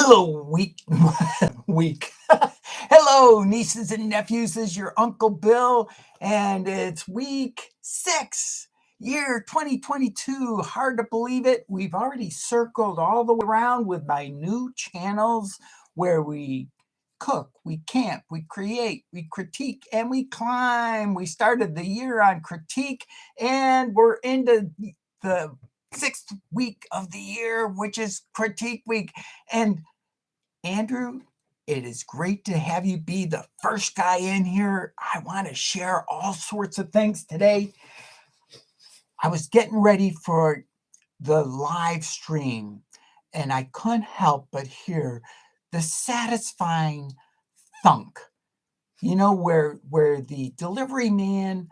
Hello, week. Hello, nieces and nephews. This is your Uncle Bill, and it's week 6, year 2022. Hard to believe it. We've already circled all the way around with my new channels where we cook, we camp, we create, we critique, and we climb. We started the year on critique, and we're into the 6th week of the year, which is critique week. And Andrew, it is great to have you be the first guy in here. I want to share all sorts of things today. I was getting ready for the live stream, and I couldn't help but hear the satisfying thunk. You know, where the delivery man,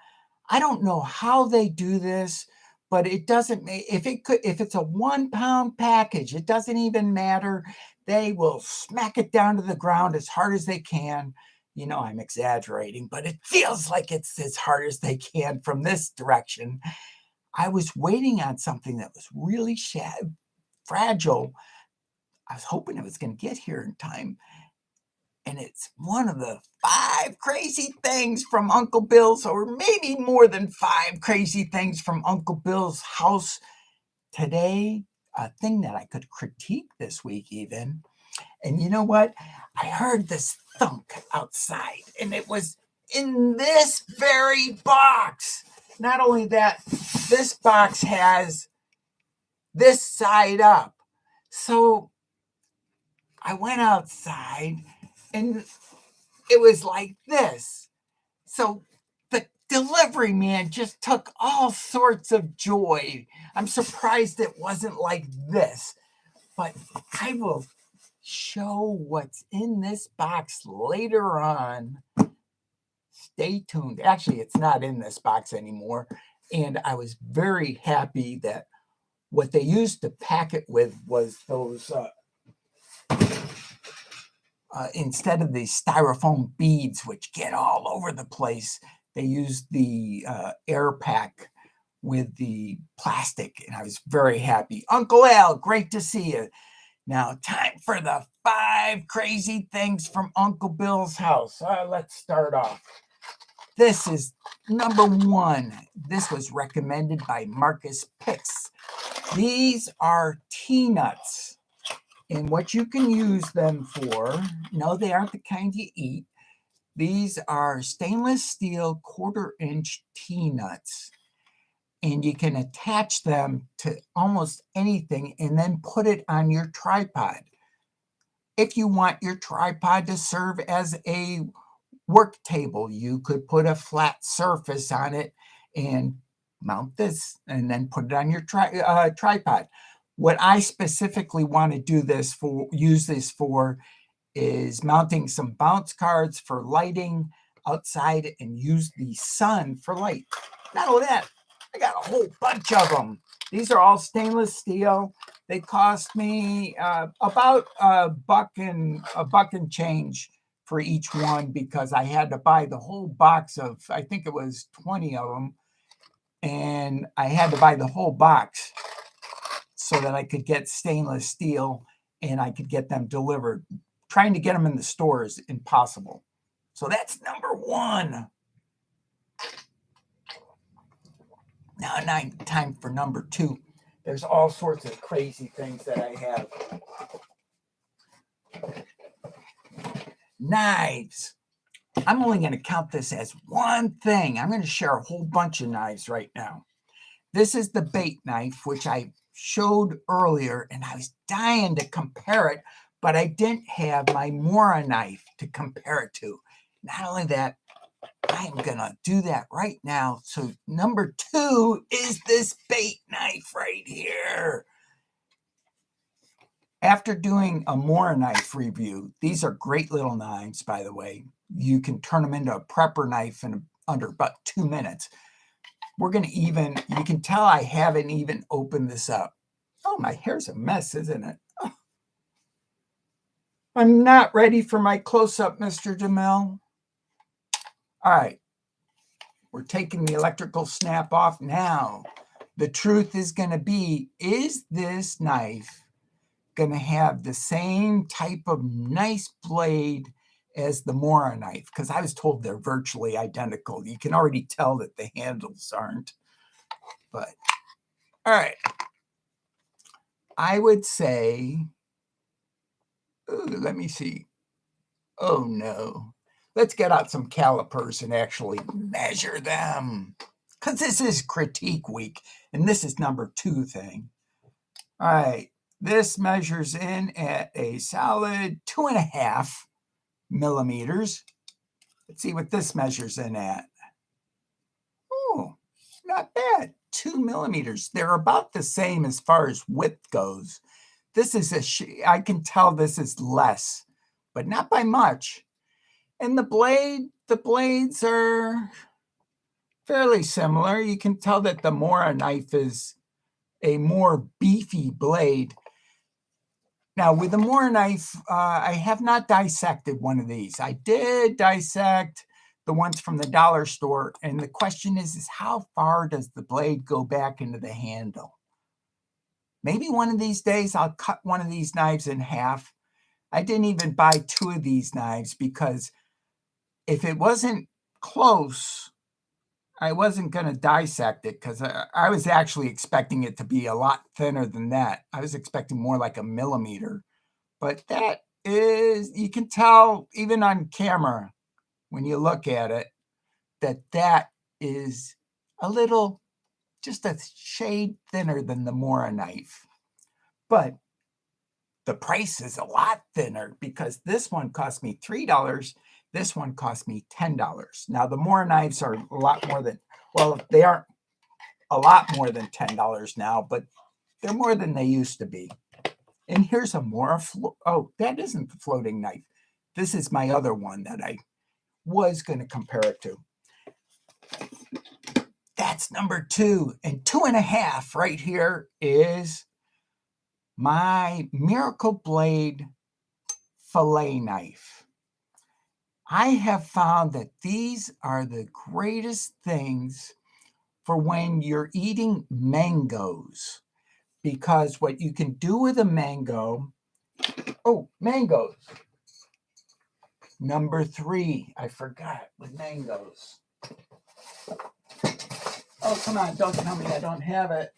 I don't know how they do this, but it doesn't, if it's a 1 pound package, it doesn't even matter. They will smack it down to the ground as hard as they can. You know, I'm exaggerating, but it feels like it's as hard as they can from this direction. I was waiting on something that was really fragile. I was hoping it was going to get here in time. And it's one of the 5 crazy things from Uncle Bill's, or maybe more than 5 crazy things from Uncle Bill's house today. A thing that I could critique this week even. And you know what? I heard this thunk outside, and it was in this very box. Not only that, this box has this side up. So I went outside, and it was like this. So the delivery man just took all sorts of joy. I'm surprised it wasn't like this, but I will show what's in this box later on. Stay tuned. Actually, it's not in this box anymore. And I was very happy that what they used to pack it with was those instead of the styrofoam beads, which get all over the place, they used the air pack with the plastic, and I was very happy. Uncle Al, great to see you. Now, time for the 5 crazy things from Uncle Bill's house. Let's start off. This is number 1. This was recommended by Marcus Pix. These are tea nuts. And what you can use them for, no, they aren't the kind you eat. These are stainless steel 1/4-inch tea nuts. And you can attach them to almost anything and then put it on your tripod. If you want your tripod to serve as a work table, you could put a flat surface on it and mount this and then put it on your tripod. What I specifically want to use this for is mounting some bounce cards for lighting outside and use the sun for light. Not only that, I got a whole bunch of them. These are all stainless steel. They cost me about $1 and change for each one, because I had to buy the whole box of, I think it was 20 of them. And I had to buy the whole box so that I could get stainless steel and I could get them delivered. Trying to get them in the store is impossible. So that's number 1. Now, time for number 2. There's all sorts of crazy things that I have. Knives. I'm only going to count this as one thing. I'm going to share a whole bunch of knives right now. This is the bait knife, which I showed earlier, and I was dying to compare it, but I didn't have my Mora knife to compare it to. Not only that, I'm going to do that right now. So number 2 is this bait knife right here. After doing a Mora knife review, these are great little knives, by the way. You can turn them into a prepper knife in under about 2 minutes. We're going to you can tell I haven't even opened this up. Oh, my hair's a mess, isn't it? Oh. I'm not ready for my close-up, Mr. Jamel. All right. We're taking the electrical snap off now. The truth is going to be, is this knife going to have the same type of nice blade as the Mora knife, because I was told they're virtually identical. You can already tell that the handles aren't. But, all right. I would say, ooh, let me see. Oh, no. Let's get out some calipers and actually measure them, because this is critique week, and this is number 2 thing. All right. This measures in at a solid 2.5 millimeters. Let's see what this measures in at. Oh, not bad. 2 millimeters. They're about the same as far as width goes. This is I can tell this is less, but not by much. And the blades are fairly similar. You can tell that the Mora knife is a more beefy blade. Now, with the Mora knife, I have not dissected one of these. I did dissect the ones from the dollar store, and the question is how far does the blade go back into the handle? Maybe one of these days I'll cut one of these knives in half. I didn't even buy 2 of these knives because if it wasn't close, I wasn't going to dissect it, because I was actually expecting it to be a lot thinner than that. I was expecting more like a millimeter. But that is, you can tell even on camera when you look at it, that is a little, just a shade thinner than the Mora knife. But the price is a lot thinner, because this one cost me $3. This one cost me $10. Now, the Mora knives are a lot more than, well, they aren't a lot more than $10 now, but they're more than they used to be. And here's a Mora, oh, that isn't the floating knife. This is my other one that I was going to compare it to. That's number 2. And 2.5 right here is my Miracle Blade fillet knife. I have found that these are the greatest things for when you're eating mangoes, because what you can do with a mango, mangoes. Number 3, I forgot, with mangoes. Oh, come on, don't tell me I don't have it.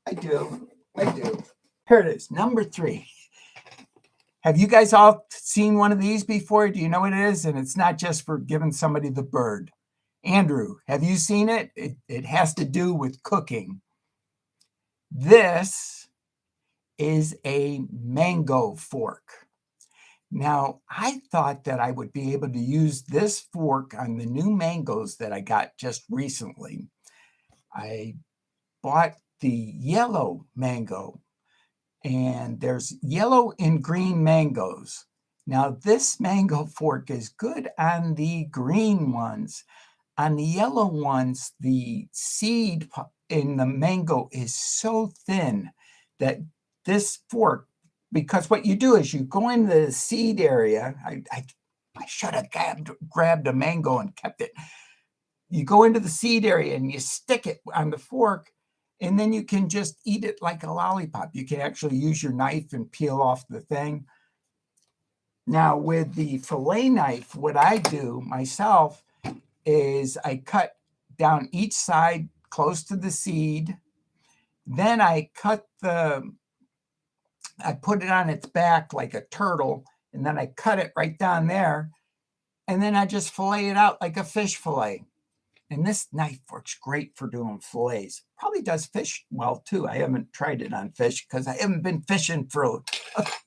I do. Here it is, number 3. Have you guys all seen one of these before? Do you know what it is? And it's not just for giving somebody the bird. Andrew, have you seen it? It has to do with cooking. This is a mango fork. Now, I thought that I would be able to use this fork on the new mangoes that I got just recently. I bought the yellow mango, and there's yellow and green mangoes. Now, this mango fork is good on the green ones. On the yellow ones, the seed in the mango is so thin that this fork, because what you do is you go into the seed area. I should have grabbed a mango and kept it. You go into the seed area and you stick it on the fork, and then you can just eat it like a lollipop. You can actually use your knife and peel off the thing. Now, with the fillet knife, what I do myself is I cut down each side close to the seed. Then I put it on its back like a turtle, and then I cut it right down there. And then I just fillet it out like a fish fillet. And this knife works great for doing fillets. Probably does fish well too. I haven't tried it on fish because I haven't been fishing for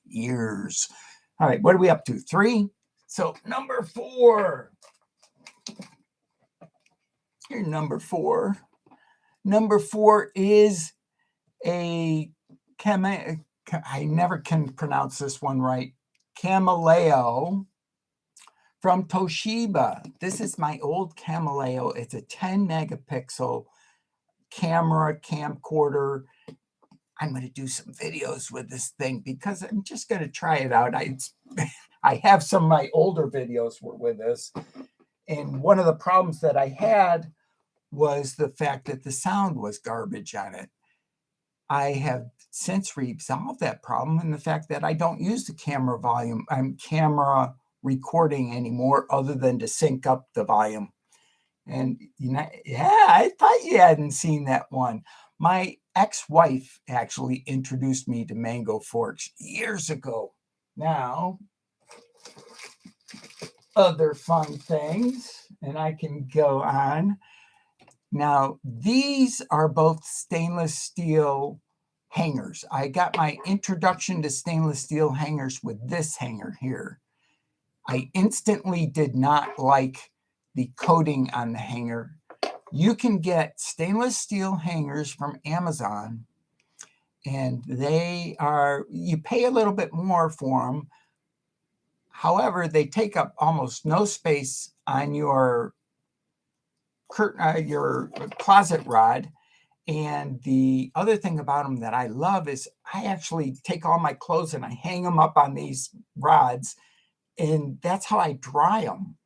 years. All right, what are we up to? 3? So number 4. Here, number 4. Number 4 is a I never can pronounce this one right. Cameleo from Toshiba. This is my old Cameleo. It's a 10 megapixel camcorder. I'm going to do some videos with this thing because I'm just going to try it out. I have some of my older videos with this. And one of the problems that I had was the fact that the sound was garbage on it. I have since resolved that problem in the fact that I don't use the camera volume. I'm camera recording anymore other than to sync up the volume. And yeah, I thought you hadn't seen that one. My ex-wife actually introduced me to mango forks years ago. Now, other fun things, and I can go on. Now, these are both stainless steel hangers. I got my introduction to stainless steel hangers with this hanger here. I instantly did not like the coating on the hanger. You can get stainless steel hangers from Amazon, and you pay a little bit more for them. However, they take up almost no space on your curtain, your closet rod. And the other thing about them that I love is I actually take all my clothes and I hang them up on these rods, and that's how I dry them.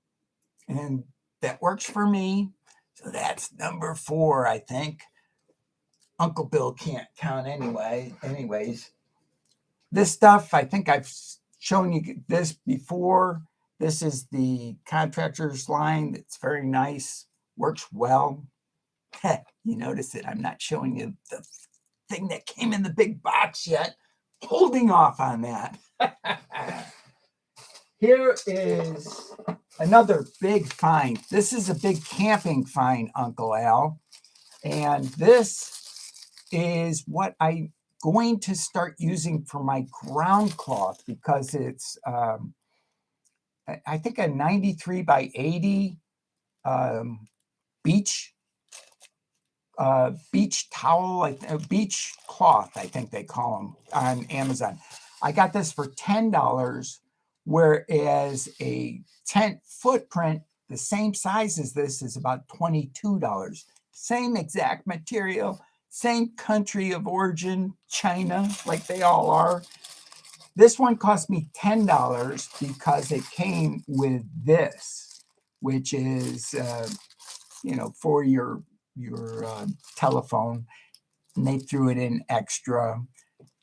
And that works for me. So that's number 4, I think. Uncle Bill can't count anyways. This stuff, I think I've shown you this before. This is the contractor's line. It's very nice, works well. You notice that I'm not showing you the thing that came in the big box yet. Holding off on that. Here is another big find. This is a big camping find, Uncle Al. And this is what I'm going to start using for my ground cloth, because it's, I think, a 93 by 80 beach towel, beach cloth, I think they call them on Amazon. I got this for $10, whereas a tent footprint, the same size as this, is about $22. Same exact material, same country of origin, China, like they all are. This one cost me $10 because it came with this, which is, for your telephone, and they threw it in extra.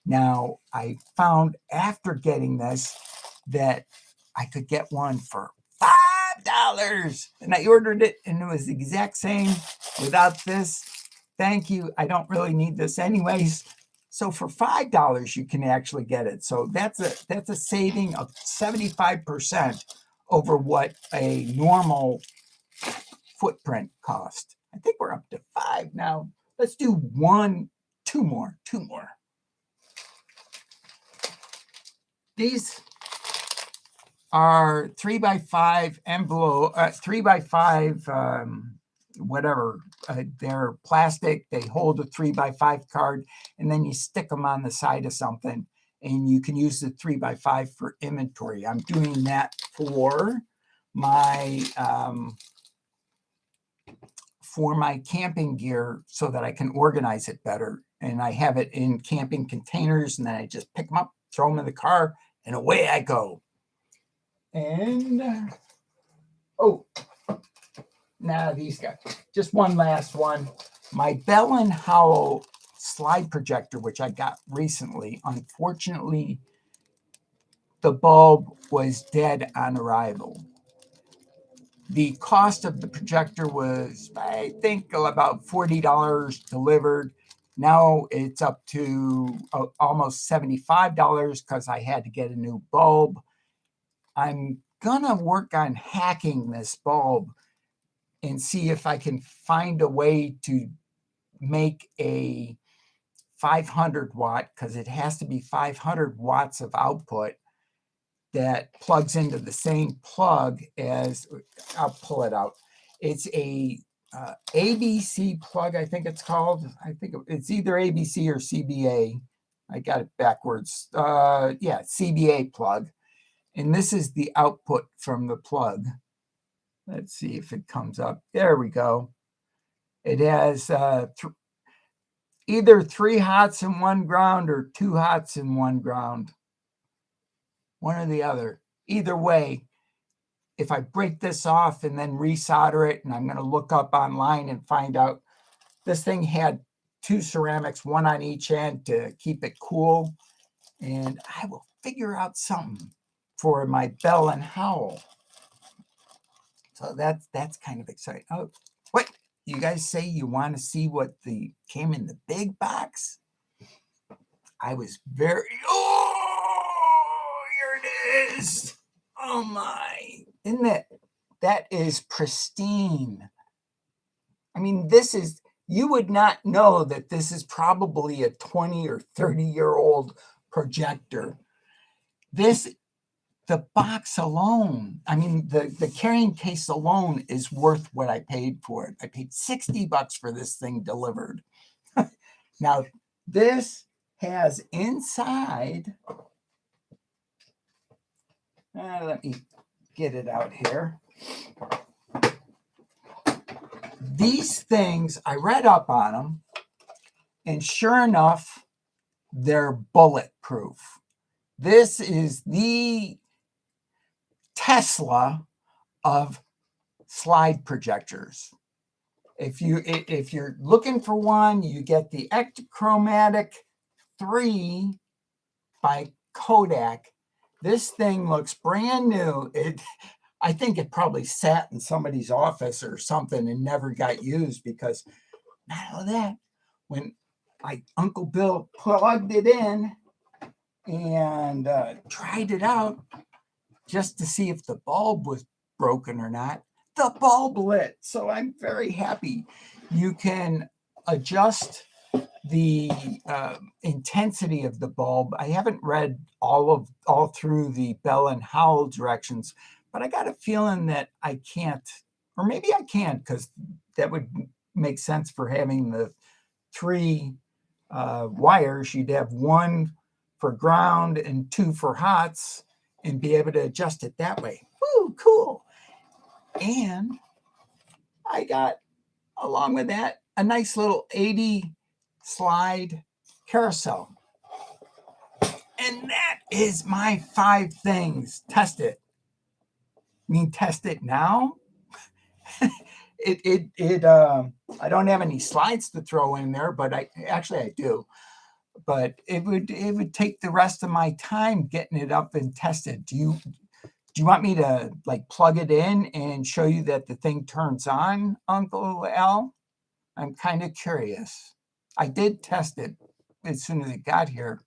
Now, I found after getting this that I could get one for $5, and I ordered it, and it was the exact same without this. Thank you. I don't really need this anyways. So for $5, you can actually get it. So that's a saving of 75% over what a normal footprint cost. I think we're up to 5 now. Let's do two more. These are 3x5 envelope, 3x5, whatever. They're plastic. They hold a 3x5 card, and then you stick them on the side of something, and you can use the 3x5 for inventory. I'm doing that for my camping gear so that I can organize it better. And I have it in camping containers, and then I just pick them up, throw them in the car, and away I go. And, now these guys. Just one last one. My Bell & Howl slide projector, which I got recently, unfortunately, the bulb was dead on arrival. The cost of the projector was, I think, about $40 delivered. Now it's up to almost $75 because I had to get a new bulb. I'm going to work on hacking this bulb and see if I can find a way to make a 500 watt, because it has to be 500 watts of output, that plugs into the same plug as, I'll pull it out. It's a ABC plug, I think it's called. I think it's either ABC or CBA. I got it backwards. Yeah, CBA plug. And this is the output from the plug. Let's see if it comes up. There we go. It has either 3 hots and 1 ground or 2 hots and 1 ground. One or the other. Either way, if I break this off and then resolder it, and I'm going to look up online and find out, this thing had 2 ceramics, one on each end to keep it cool. And I will figure out something for my Bell and Howl. So that's kind of exciting. Oh, what? You guys say you want to see what came in the big box? I was here it is. Oh my, isn't that is pristine. I mean, you would not know that this is probably a 20 or 30-year-old projector. The box alone, I mean, the carrying case alone is worth what I paid for it. I paid $60 for this thing delivered. Now, this has inside, let me get it out here. These things, I read up on them, and sure enough, they're bulletproof. This is the Tesla of slide projectors. If you're looking for one, you get the Ectochromatic 3 by Kodak. This thing looks brand new. I think it probably sat in somebody's office or something and never got used, because not only that, when Uncle Bill plugged it in and tried it out just to see if the bulb was broken or not, the bulb lit. So I'm very happy. You can adjust the intensity of the bulb. I haven't read all through the Bell and Howl directions, but I got a feeling that I can't, or maybe I can, because that would make sense for having the 3 wires. You'd have 1 for ground and 2 for hots, and be able to adjust it that way. Woo, cool. And I got, along with that, a nice little 80 slide carousel. And that is my 5 things. Test it. I mean, test it now? I don't have any slides to throw in there, but I do. But it would take the rest of my time getting it up and tested. Do you want me to plug it in and show you that the thing turns on, Uncle Al? I'm kind of curious. I did test it as soon as it got here.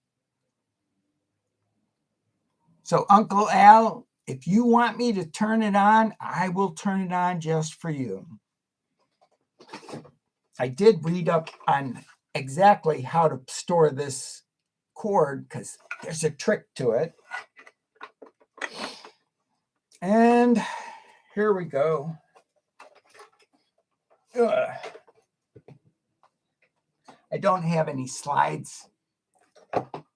So Uncle Al, if you want me to turn it on, I will turn it on just for you. I did read up on exactly how to store this cord, because there's a trick to it. And here we go. I don't have any slides.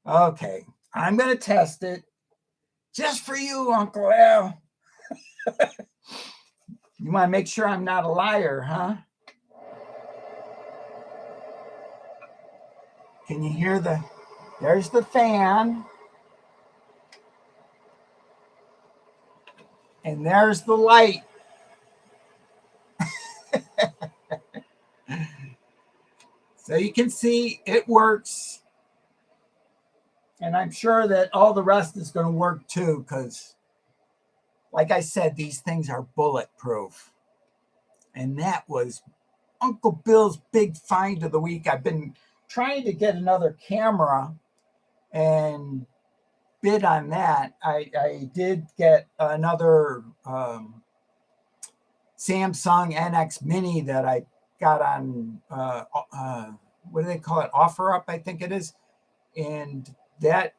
Okay, I'm going to test it just for you, Uncle Al. You want to make sure I'm not a liar, huh? Can you hear there's the fan. And there's the light. So you can see it works. And I'm sure that all the rest is going to work too, because like I said, these things are bulletproof. And that was Uncle Bill's big find of the week. I've been trying to get another camera and bid on that. I did get another Samsung NX Mini that I got on, what do they call it? Offer Up, I think it is. And that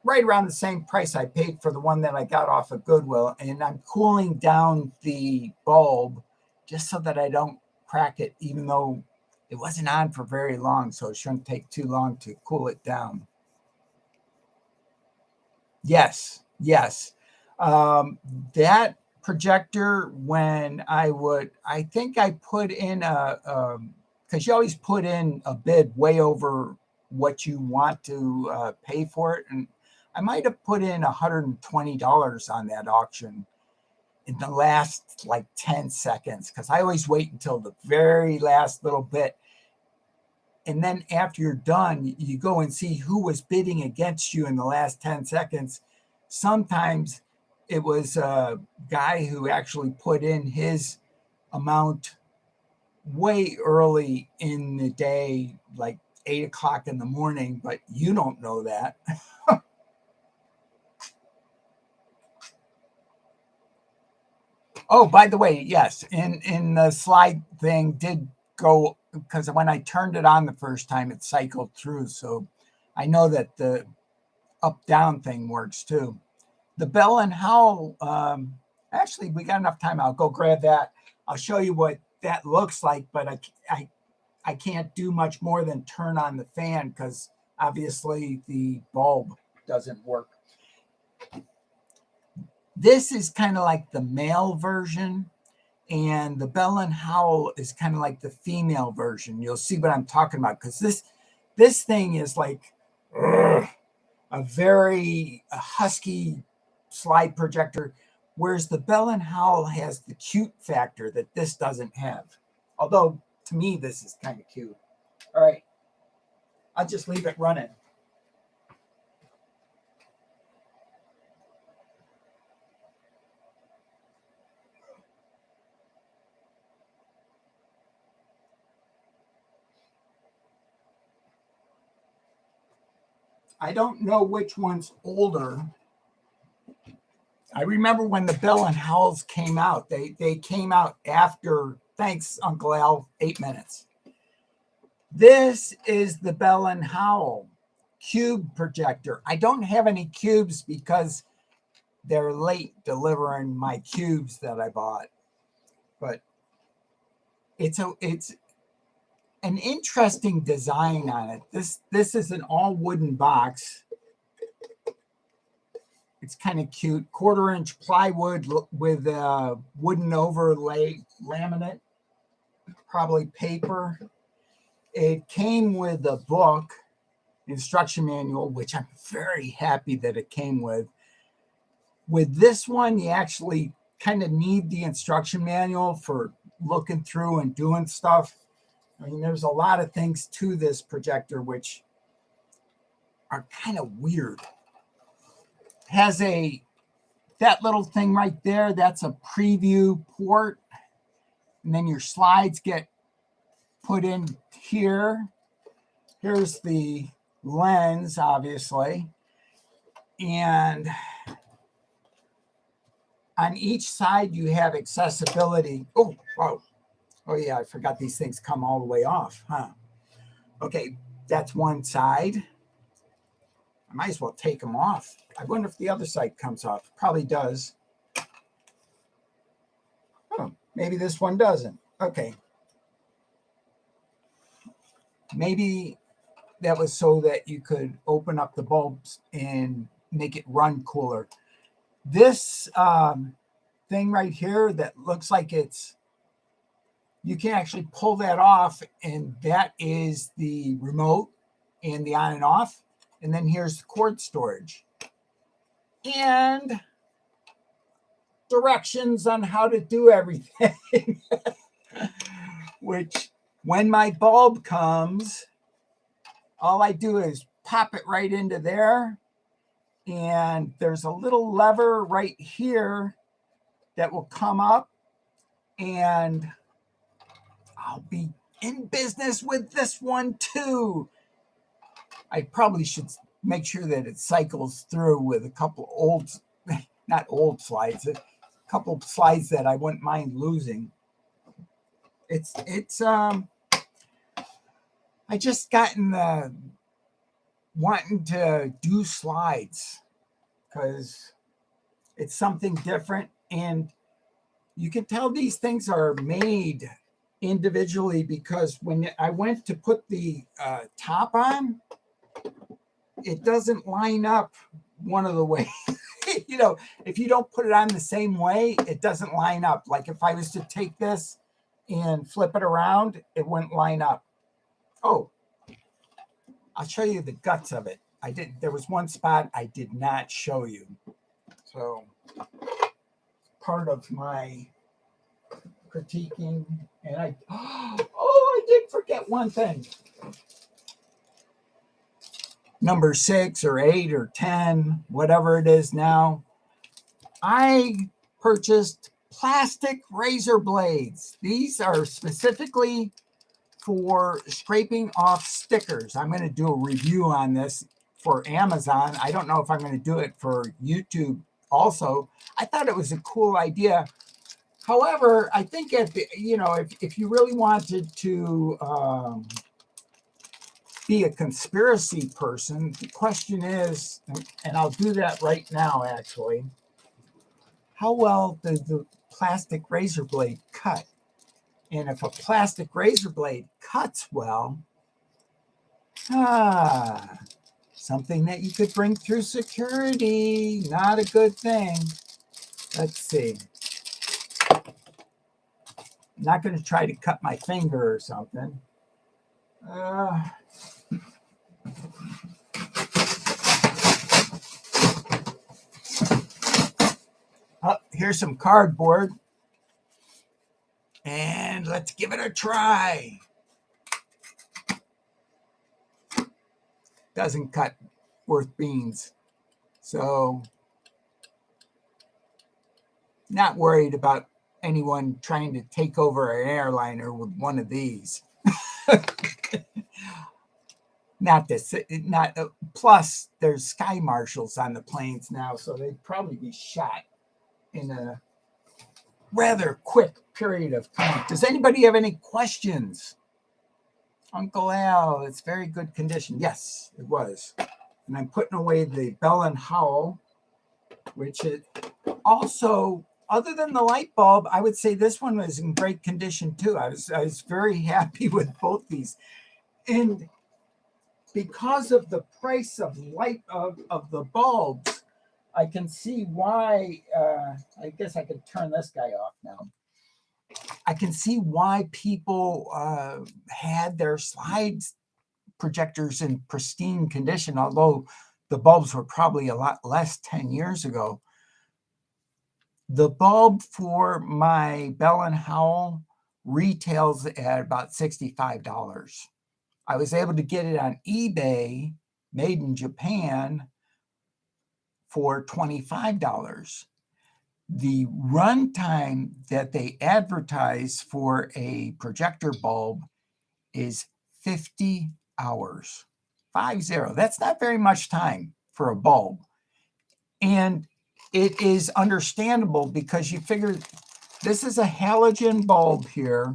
right around the same price I paid for the one that I got off of Goodwill. And I'm cooling down the bulb just so that I don't crack it, even though it wasn't on for very long, so it shouldn't take too long to cool it down. Yes. That projector, when I think I put in because you always put in a bid way over what you want to pay for it. And I might have put in $120 on that auction in the last 10 seconds, because I always wait until the very last little bit. And then after you're done, you go and see who was bidding against you in the last 10 seconds. Sometimes it was a guy who actually put in his amount way early in the day, like 8 o'clock in the morning, but you don't know that. Oh, by the way, yes, in the slide thing did go, because when I turned it on the first time, it cycled through. So I know that the up-down thing works too. The Bell and Howl, actually, we got enough time. I'll go grab that. I'll show you what that looks like, but I can't do much more than turn on the fan because obviously the bulb doesn't work. This is kind of like the male version, and the Bell and Howl is kind of like the female version. You'll see what I'm talking about, because this thing is like a very husky slide projector, whereas the Bell and Howl has the cute factor that this doesn't have. Although to me, this is kind of cute. All right, I'll just leave it running. I don't know which one's older. I remember when the Bell and Howls came out. They came out after, thanks, Uncle Al, 8 minutes. This is the Bell and Howl cube projector. I don't have any cubes because they're late delivering my cubes that I bought. But it's an interesting design on it. This is an all wooden box. It's kind of cute. 1/4-inch plywood with a wooden overlay laminate, probably paper. It came with a book, instruction manual, which I'm very happy that it came with. With this one, you actually kind of need the instruction manual for looking through and doing stuff. I mean, there's a lot of things to this projector which are kind of weird. Has that little thing right there, that's a preview port. And then your slides get put in here. Here's the lens, obviously. And on each side, you have accessibility. Oh, wow. Oh, yeah, I forgot these things come all the way off, huh? Okay, that's one side. I might as well take them off. I wonder if the other side comes off. Probably does. Oh, maybe this one doesn't. Okay. Maybe that was so that you could open up the bulbs and make it run cooler. This thing right here that looks like you can actually pull that off, and that is the remote and the on and off. And then here's the cord storage and directions on how to do everything. Which, when my bulb comes, all I do is pop it right into there. And there's a little lever right here that will come up, and I'll be in business with this one too. I probably should make sure that it cycles through with a couple old, not old slides, a couple of slides that I wouldn't mind losing. I just gotten wanting to do slides because it's something different, and you can tell these things are made individually, because when I went to put the top on, it doesn't line up one of the ways. You know, if you don't put it on the same way, it doesn't line up. Like if I was to take this and flip it around, it wouldn't line up. Oh, I'll show you the guts of it. There was one spot I did not show you. So part of my critiquing, and oh, I I did forget one thing. Number 6 or 8 or 10, whatever it is now, I purchased plastic razor blades. These are specifically for scraping off stickers. I'm going to do a review on this for Amazon. I don't know if I'm going to do it for YouTube also. I thought it was a cool idea. However, I think if you really wanted to be a conspiracy person, the question is, and I'll do that right now actually, how well does the plastic razor blade cut? And if a plastic razor blade cuts well, something that you could bring through security, not a good thing. Let's see. I'm not going to try to cut my finger or something. Here's some cardboard. And let's give it a try. Doesn't cut worth beans. So, not worried about anyone trying to take over an airliner with one of these. Plus, there's sky marshals on the planes now, so they'd probably be shot in a rather quick period of time. Does anybody have any questions? Uncle Al, it's very good condition. Yes, it was. And I'm putting away the Bell and Howl, which it also, other than the light bulb, I would say this one was in great condition too. I was very happy with both these. And because of the price of the bulbs, I can see why, I guess I could turn this guy off now. I can see why people had their slides projectors in pristine condition, although the bulbs were probably a lot less 10 years ago. The bulb for my Bell and Howl retails at about $65. I was able to get it on eBay, made in Japan, for $25. The runtime that they advertise for a projector bulb is 50 hours. 50. That's not very much time for a bulb. And it is understandable because you figure this is a halogen bulb here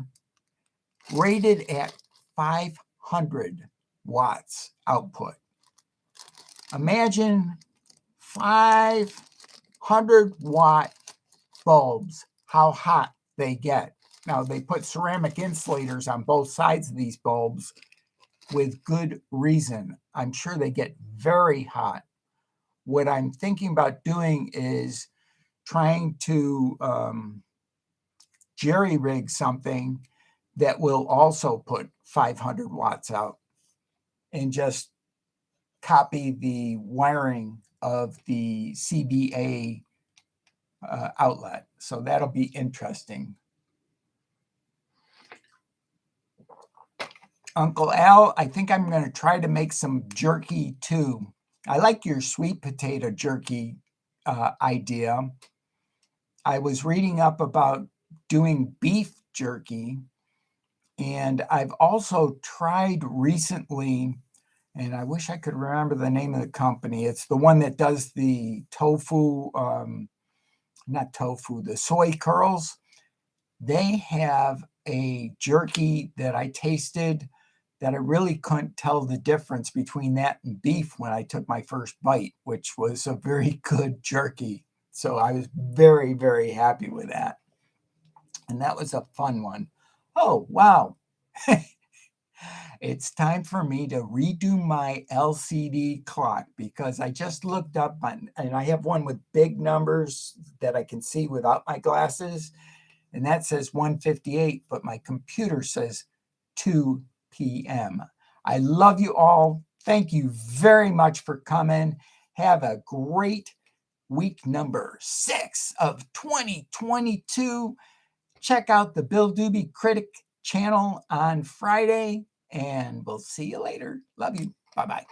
rated at 500 watts output. Imagine 500 watt bulbs, how hot they get. Now, they put ceramic insulators on both sides of these bulbs with good reason. I'm sure they get very hot. What I'm thinking about doing is trying to jerry-rig something that will also put 500 watts out and just copy the wiring of the CBA outlet. So that'll be interesting. Uncle Al, I think I'm going to try to make some jerky too. I like your sweet potato jerky idea. I was reading up about doing beef jerky, and I've also tried recently, and I wish I could remember the name of the company. It's the one that does the tofu, not tofu, the soy curls. They have a jerky that I tasted that I really couldn't tell the difference between that and beef when I took my first bite, which was a very good jerky. So I was very, very happy with that. And that was a fun one. Oh, wow. It's time for me to redo my LCD clock because I just looked up and I have one with big numbers that I can see without my glasses. And that says 1:58, but my computer says 2 p.m. I love you all. Thank you very much for coming. Have a great week number 6 of 2022. Check out the Bill Dube Critic channel on Friday, and we'll see you later. Love you. Bye-bye.